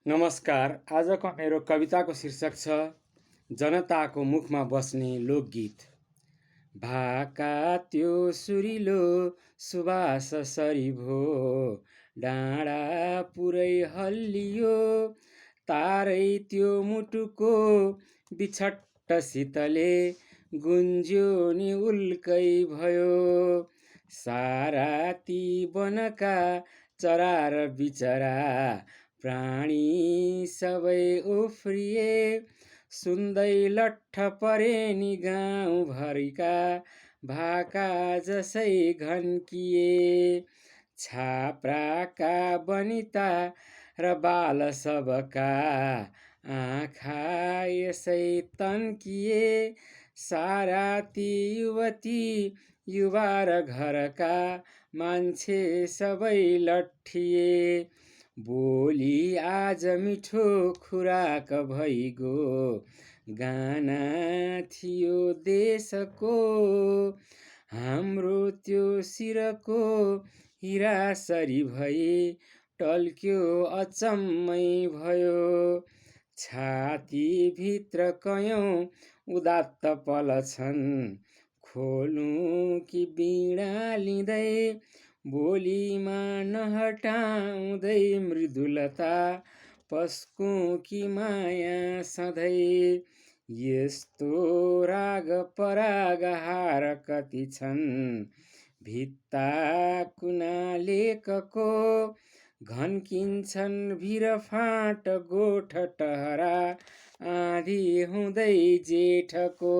नमस्कार। आजको मेरो कविताको शीर्षक छ जनताको मुखमा बस्ने लोकगीत। भाका त्यो सुरिलो सुबास सरी भो, डाँडा पुरै हल्लियो, तारै त्यो मुटुको बिछट्ट शीतले गुन्ज्यो नि उल्कै भयो। सारा ती वनका चरा र बिचरा प्राणी सबै उफ्रिए, सुन्दै लट्ठ परे नि गाउँभरिका भाका जसै घन्किए। छाप्राका वनिता र बाल सबका आँखा यसै तन्किए, सारा ती युवती युवा र घरका मान्छे सबै लट्ठिए। बोली आज मिठो खुराक भइगो, गाना थियो देशको, हाम्रो त्यो शिरको हिरा सरी भई टल्क्यो अचम्मै भयो। छाती भित्र कयौं उदात्त पल छन्, खोलौं कि बीणा लिँदै, बोलीमा नहटाउँदै मृदुलता, पस्कौं कि माया सधैँ। यस्तो राग पराग हार कति छन्, भित्ता कुना लेखको, घन्किन्छन् भिरफाँट गोठ टहरा, आँधी हुँदै जेठको।